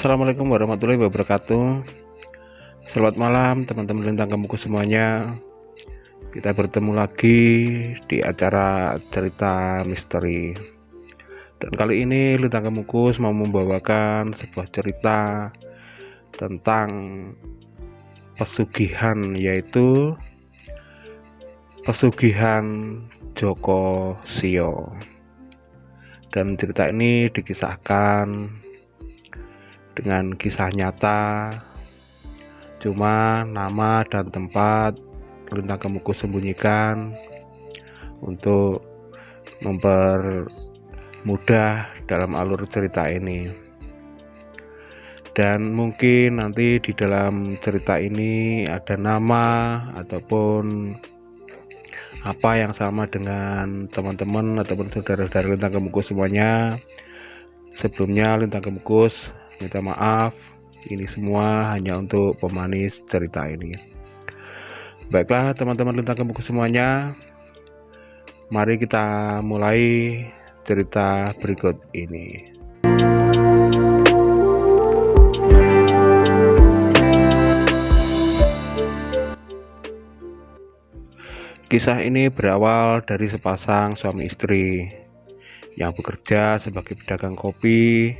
Assalamualaikum warahmatullahi wabarakatuh. Selamat malam teman-teman Lintang Kemukus semuanya. Kita bertemu lagi di acara cerita misteri. Dan kali ini Lintang Kemukus mau membawakan sebuah cerita tentang pesugihan, yaitu pesugihan Joko Sio. Dan cerita ini dikisahkan dengan kisah nyata, cuma nama dan tempat Lintang Kemukus sembunyikan untuk mempermudah dalam alur cerita ini. Dan mungkin nanti di dalam cerita ini ada nama ataupun apa yang sama dengan teman-teman ataupun saudara-saudara Lintang Kemukus semuanya. Sebelumnya Lintang Kemukus minta maaf, ini semua hanya untuk pemanis cerita ini. Baiklah teman-teman Lintang Kemukus semuanya, mari kita mulai cerita berikut ini. Kisah ini berawal dari sepasang suami istri yang bekerja sebagai pedagang kopi,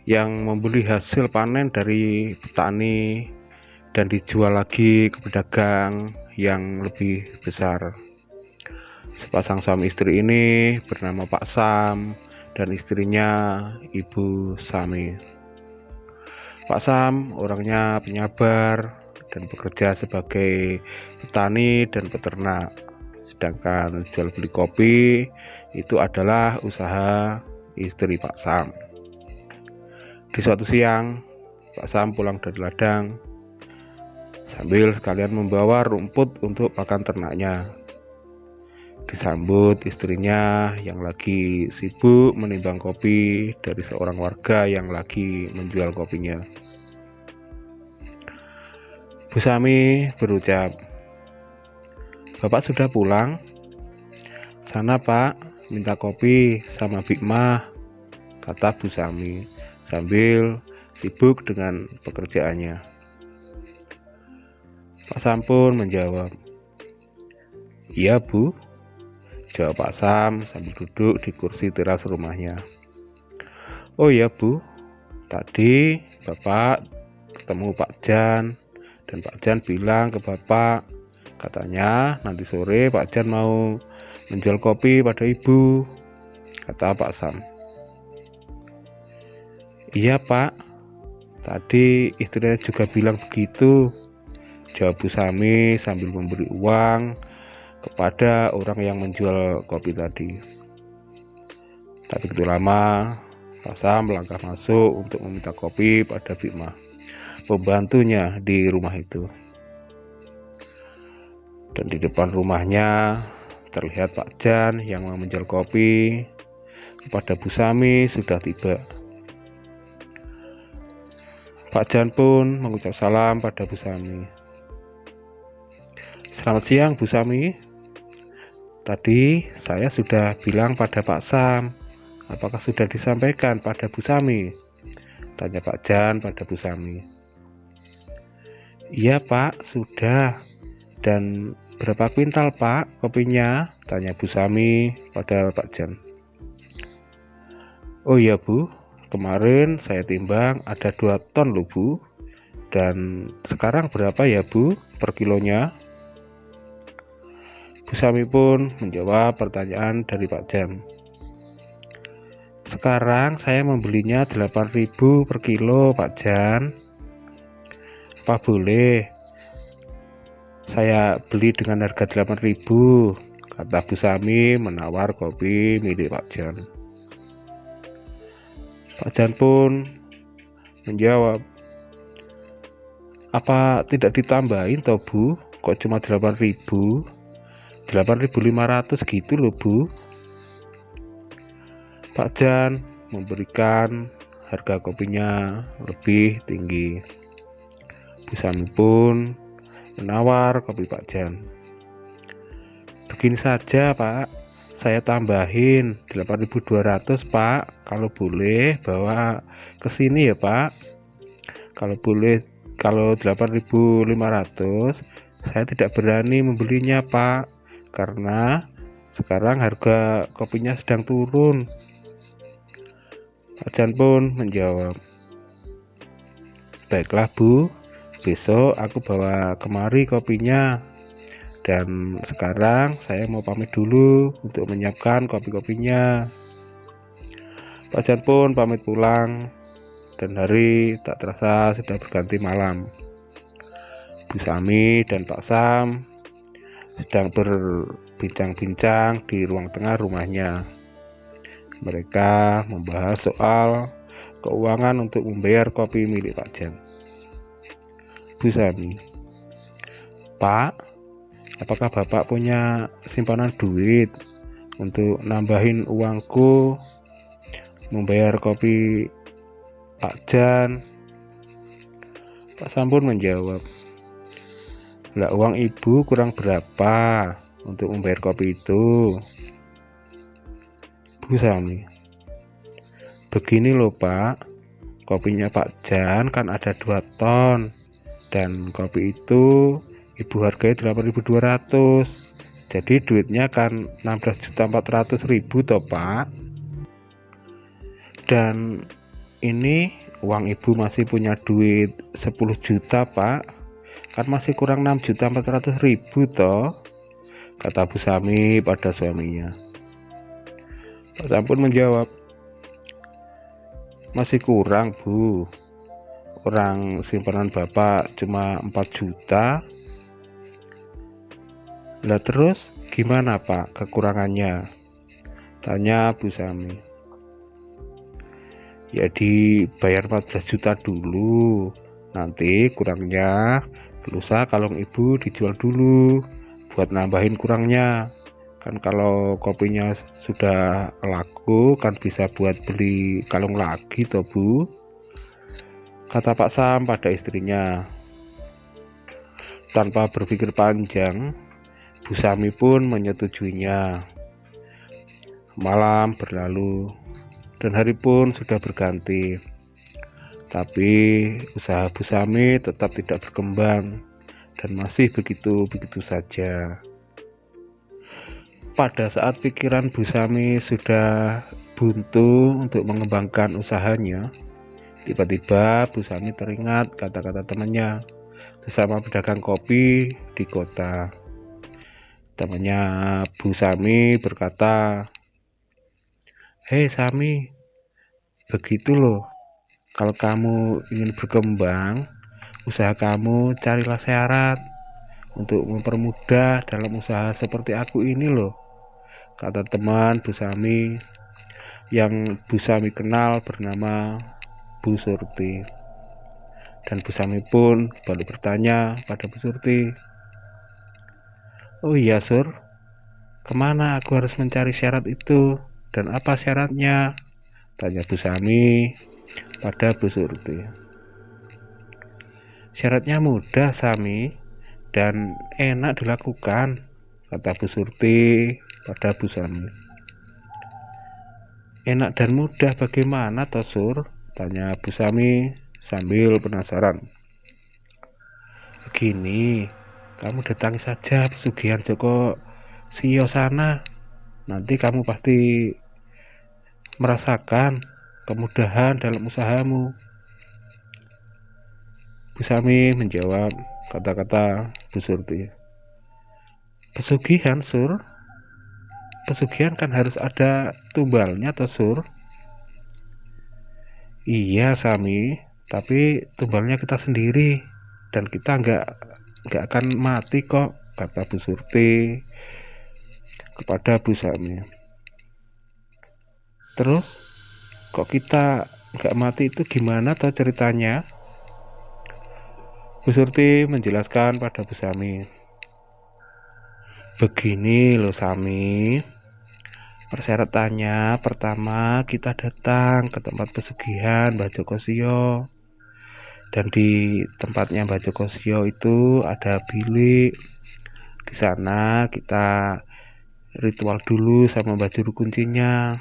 yang membeli hasil panen dari petani dan dijual lagi ke pedagang yang lebih besar. Sepasang suami istri ini bernama Pak Sam dan istrinya Ibu Sami. Pak Sam orangnya penyabar dan bekerja sebagai petani dan peternak, sedangkan jual beli kopi itu adalah usaha istri Pak Sam. Di suatu siang, Pak Sam pulang dari ladang sambil sekalian membawa rumput untuk pakan ternaknya. Disambut istrinya yang lagi sibuk menimbang kopi dari seorang warga yang lagi menjual kopinya. Bu Sami berucap, "Bapak sudah pulang? Sana Pak, minta kopi sama Bik Mah," kata Bu Sami sambil sibuk dengan pekerjaannya. Pak Sam pun menjawab, "Iya Bu," jawab Pak Sam sambil duduk di kursi teras rumahnya. "Oh iya Bu, tadi Bapak ketemu Pak Jan dan Pak Jan bilang ke Bapak, katanya nanti sore Pak Jan mau menjual kopi pada Ibu," kata Pak Sam. "Iya Pak, tadi istrinya juga bilang begitu," jawab Bu Sami sambil memberi uang kepada orang yang menjual kopi tadi. Tak begitu lama, Pak Sam melangkah masuk untuk meminta kopi pada Bik Mah, pembantunya di rumah itu. Dan di depan rumahnya terlihat Pak Jan yang mau menjual kopi kepada Bu Sami sudah tiba. Pak Jan pun mengucap salam pada Bu Sami. "Selamat siang Bu Sami. Tadi saya sudah bilang pada Pak Sam. Apakah sudah disampaikan pada Bu Sami?" tanya Pak Jan pada Bu Sami. "Iya Pak, sudah. Dan berapa kuintal Pak kopinya?" tanya Bu Sami pada Pak Jan. "Oh iya Bu, kemarin saya timbang ada 2 ton loh Bu. Dan sekarang berapa ya Bu per kilonya?" Bu Sami pun menjawab pertanyaan dari Pak Jan. "Sekarang saya membelinya 8.000 per kilo Pak Jan. Apa boleh saya beli dengan harga 8.000, kata Bu Sami menawar kopi milik Pak Jan. Pak Jan pun menjawab, "Apa tidak ditambahin toh Bu? Kok cuma 8.000? 8.500 gitu loh Bu." Pak Jan memberikan harga kopinya lebih tinggi. Bu Sami pun menawar kopi Pak Jan. "Begini saja Pak, saya tambahin 8.200 Pak, kalau boleh bawa ke sini ya Pak. Kalau boleh, kalau 8.500 saya tidak berani membelinya Pak, karena sekarang harga kopinya sedang turun. Pak Jan pun menjawab, baiklah Bu, besok aku bawa kemari kopinya. Dan sekarang saya mau pamit dulu untuk menyiapkan kopi-kopinya. Pak Jan pun pamit pulang, dan hari tak terasa sudah berganti malam. Bu Sami dan Pak Sam sedang berbincang-bincang di ruang tengah rumahnya. Mereka membahas soal keuangan untuk membayar kopi milik Pak Jan. Bu Sami, Pak, apakah Bapak punya simpanan duit untuk nambahin uangku membayar kopi Pak Jan? Pak Sam pun menjawab, lah uang ibu kurang berapa untuk membayar kopi itu? Bu Sami, begini loh Pak, kopinya Pak Jan kan ada 2 ton, dan kopi itu ibu hargai 8.200, jadi duitnya kan 16.400.000 toh Pak. Dan ini uang ibu masih punya duit 10 juta Pak, kan masih kurang 6.400.000 toh, kata Bu Sami pada suaminya. Pak Sam pun menjawab, masih kurang Bu, orang simpanan Bapak cuma 4 juta. Lah terus gimana Pak kekurangannya? Tanya Bu Sami. Ya dibayar 14 juta dulu, nanti kurangnya lusa kalung ibu dijual dulu buat nambahin kurangnya. Kan kalau kopinya sudah laku kan bisa buat beli kalung lagi toh Bu, kata Pak Sam pada istrinya. Tanpa berpikir panjang, Bu Sami pun menyetujuinya. Malam berlalu dan hari pun sudah berganti, tapi usaha Bu Sami tetap tidak berkembang dan masih begitu-begitu saja. Pada saat pikiran Bu Sami sudah buntu untuk mengembangkan usahanya, tiba-tiba Bu Sami teringat kata-kata temannya sesama pedagang kopi di kota. Temannya Bu Sami berkata, "Hei Sami, begitu loh, kalau kamu ingin berkembang, usaha kamu carilah syarat untuk mempermudah dalam usaha seperti aku ini loh," kata teman Bu Sami yang Bu Sami kenal bernama Bu Surti. Dan Bu Sami pun balik bertanya pada Bu Surti, "Oh iya Sur, kemana aku harus mencari syarat itu dan apa syaratnya?" tanya Bu Sami pada Bu Surti. "Syaratnya mudah Sami dan enak dilakukan," kata Bu Surti pada Bu Sami. "Enak dan mudah bagaimana toh Sur?" tanya Bu Sami sambil penasaran. "Begini, kamu datangi saja pesugihan Joko Sio sana, nanti kamu pasti merasakan kemudahan dalam usahamu." Bu Sami menjawab kata-kata Bu Surti. "Pesugihan Sur? Pesugihan kan harus ada tumbalnya toh Sur?" "Iya Sami, tapi tumbalnya kita sendiri dan kita nggak akan mati kok," kata Bu Surti kepada Bu Sami. "Terus kok kita nggak mati itu gimana toh ceritanya?" Bu Surti menjelaskan pada Bu Sami. "Begini loh Sami, persyaratannya pertama kita datang ke tempat pesugihan Mbah Joko Sio, dan di tempatnya Mbah Joko Sio itu ada bilik. Di sana kita ritual dulu sama Mbah Juru Kuncinya.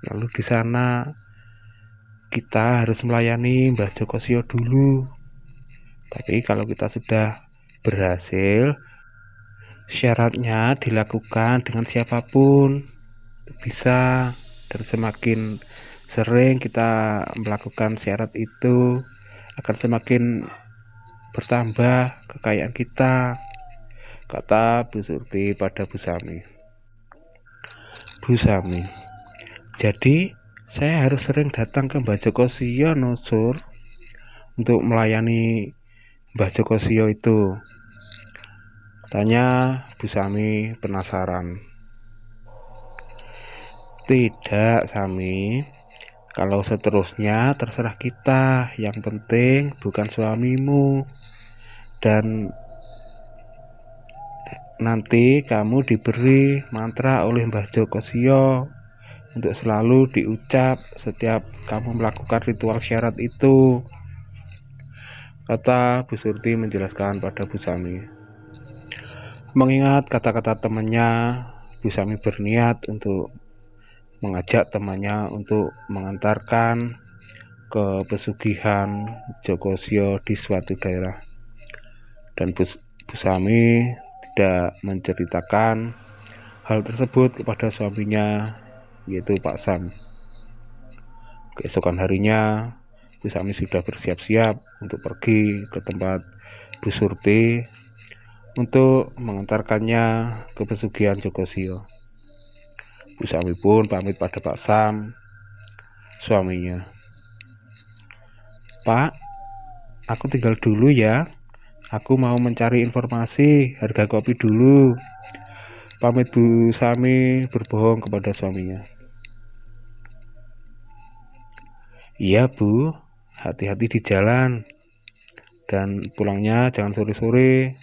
Lalu di sana kita harus melayani Mbah Joko Sio dulu. Tapi kalau kita sudah berhasil, syaratnya dilakukan dengan siapapun bisa, dan semakin sering kita melakukan syarat itu akan semakin bertambah kekayaan kita, kata Bu Surti pada Bu Sami. Bu Sami, jadi saya harus sering datang ke Mbah Joko Sio Sur untuk melayani Mbah Joko Sio itu, tanya Bu Sami penasaran. Tidak, Sami. Kalau seterusnya terserah kita. Yang penting bukan suamimu. Dan nanti kamu diberi mantra oleh Mbah Joko Sio untuk selalu diucap setiap kamu melakukan ritual syarat itu, kata Bu Surti menjelaskan pada Bu Sami. Mengingat kata-kata temannya, Bu Sami berniat untuk mengajak temannya untuk mengantarkan ke pesugihan Joko Sio di suatu daerah. Dan Bu Sami tidak menceritakan hal tersebut kepada suaminya, yaitu Pak Sam. Keesokan harinya, Bu Sami sudah bersiap-siap untuk pergi ke tempat Bu Surti untuk mengantarkannya ke pesugihan Joko Sio. Bu Sami pun pamit pada Pak Sam, suaminya. Pak, aku tinggal dulu ya. Aku mau mencari informasi harga kopi dulu. Pamit Bu Sami berbohong kepada suaminya. Iya Bu, hati-hati di jalan. Dan pulangnya jangan sore-sore,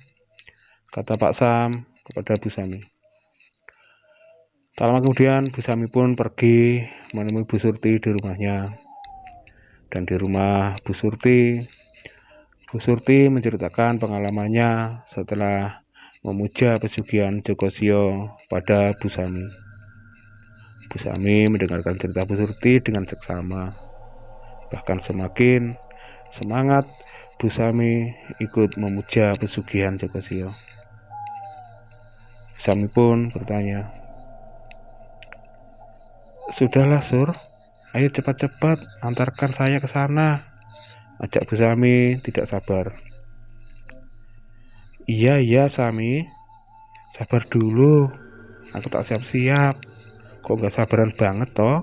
kata Pak Sam kepada Bu Sami. Tak lama kemudian Bu Sami pun pergi menemui Bu Surti di rumahnya. Dan di rumah Bu Surti menceritakan pengalamannya setelah memuja pesugihan Joko Sio pada Bu Sami. Bu Sami mendengarkan cerita Bu Surti dengan seksama. Bahkan semakin semangat Bu Sami ikut memuja pesugihan Joko Sio. Bu Sami pun bertanya, "Sudahlah Sur, ayo cepat-cepat antarkan saya ke sana," ajak Bu Sami tidak sabar. Iya Sami, sabar dulu, aku tak siap-siap. Kok gak sabaran banget toh?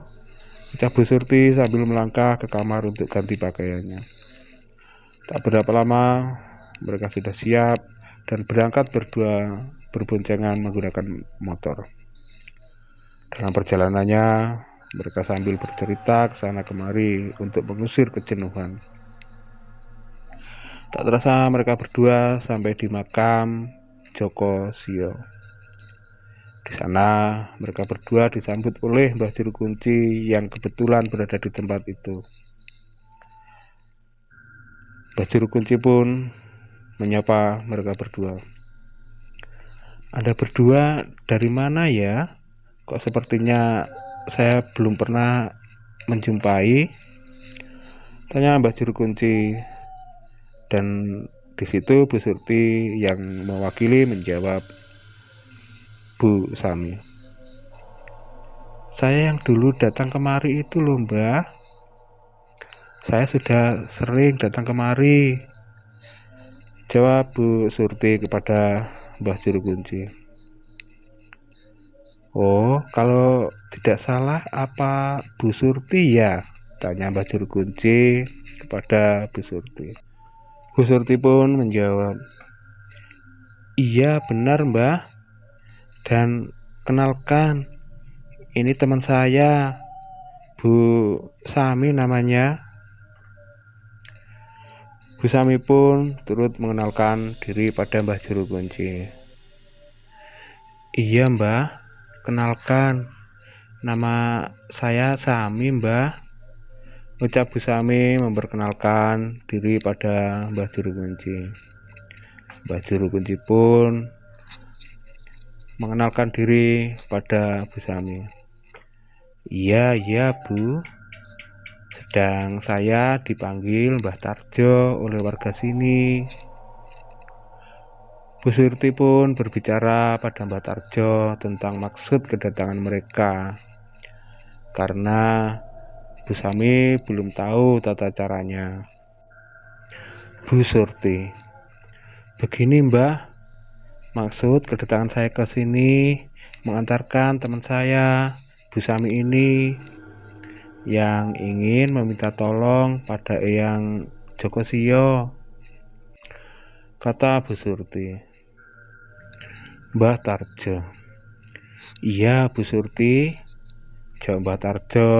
Ucap Bu Surti sambil melangkah ke kamar untuk ganti pakaiannya. Tak berapa lama mereka sudah siap dan berangkat berdua berboncengan menggunakan motor. Dalam perjalanannya mereka sambil bercerita ke sana kemari untuk mengusir kejenuhan. Tak terasa mereka berdua sampai di makam Joko Sio. Di sana mereka berdua disambut oleh Mbah Juru Kunci yang kebetulan berada di tempat itu. Mbah Juru Kunci pun menyapa mereka berdua. Anda berdua dari mana ya? Kok sepertinya saya belum pernah menjumpai? Tanya Mbah Juru Kunci. Dan di situ Bu Surti yang mewakili menjawab, Bu Sami. Saya yang dulu datang kemari itu loh Mbah. Saya sudah sering datang kemari, jawab Bu Surti kepada Mbah Juru Kunci. Oh, kalau tidak salah apa Bu Surti ya? Tanya Mbah Juru Kunci kepada Bu Surti. Bu Surti pun menjawab, iya benar Mbah. Dan kenalkan, ini teman saya, Bu Sami namanya. Bu Sami pun turut mengenalkan diri pada Mbah Juru Kunci. Iya Mbah, kenalkan, nama saya Sami Mbah, ucap Bu Sami memperkenalkan diri pada Mbah Juru Kunci. Mbah Juru Kunci pun mengenalkan diri pada Bu Sami. Iya, iya Bu, sedang saya dipanggil Mbah Tarjo oleh warga sini. Bu Surti pun berbicara pada Mbah Tarjo tentang maksud kedatangan mereka, karena Bu Sami belum tahu tata caranya. Bu Surti, begini Mbah, maksud kedatangan saya ke sini mengantarkan teman saya, Bu Sami ini, yang ingin meminta tolong pada Eyang Jokosio, kata Bu Surti. Mbah Tarjo, iya Bu Surti, jawab Mbah Tarjo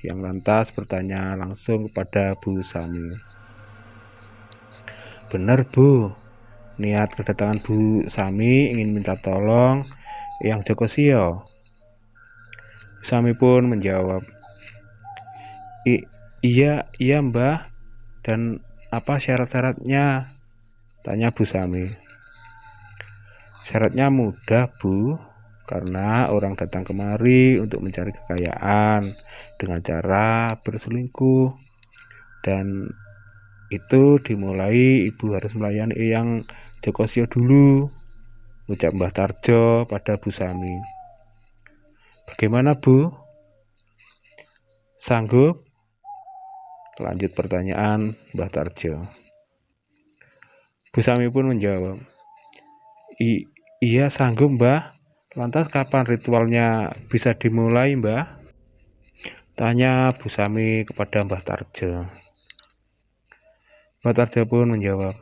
yang lantas bertanya langsung kepada Bu Sami. Benar Bu, niat kedatangan Bu Sami ingin minta tolong Eyang Jokosio. Bu Sami pun menjawab, iya Mbah, dan apa syarat-syaratnya? Tanya Bu Sami. Syaratnya mudah Bu, karena orang datang kemari untuk mencari kekayaan dengan cara berselingkuh, dan itu dimulai ibu harus melayani Eyang Jokosio dulu, ucap Mbah Tarjo pada Bu Sami. Bagaimana Bu? Sanggup? Lanjut pertanyaan Mbah Tarjo. Bu Sami pun menjawab, iya sanggup Mbah. Lantas kapan ritualnya bisa dimulai Mbah? Tanya Bu Sami kepada Mbah Tarjo. Mbah Tarjo pun menjawab,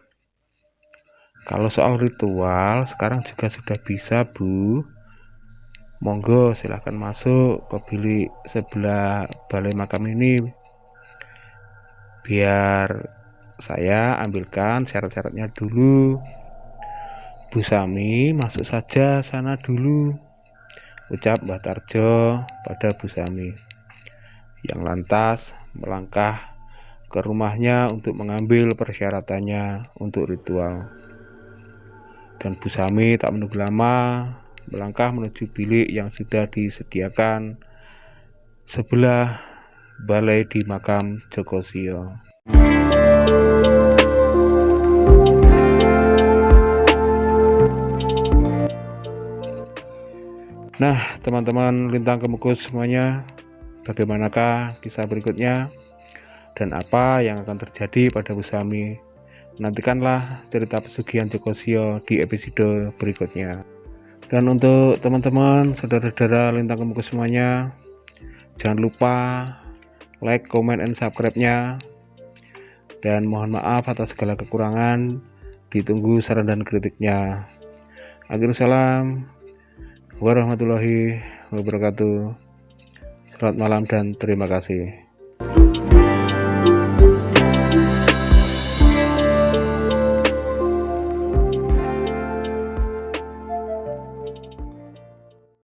kalau soal ritual sekarang juga sudah bisa Bu. Monggo silahkan masuk ke bilik sebelah balai makam ini, biar saya ambilkan syarat-syaratnya dulu. Bu Sami masuk saja sana dulu, ucap Mbah Tarjo pada Bu Sami, yang lantas melangkah ke rumahnya untuk mengambil persyaratannya untuk ritual. Dan Bu Sami tak menunggu lama melangkah menuju bilik yang sudah disediakan sebelah balai di makam Jokosio. Nah, teman-teman Lintang Kemukus semuanya, bagaimanakah kisah berikutnya dan apa yang akan terjadi pada Bu Sami? Nantikanlah cerita pesugihan Jokosio di episode berikutnya. Dan untuk teman-teman, saudara-saudara Lintang Kemukus semuanya, jangan lupa like, comment, and subscribe-nya. Dan mohon maaf atas segala kekurangan, ditunggu saran dan kritiknya. Akhirul salam warahmatullahi wabarakatuh. Selamat malam dan terima kasih.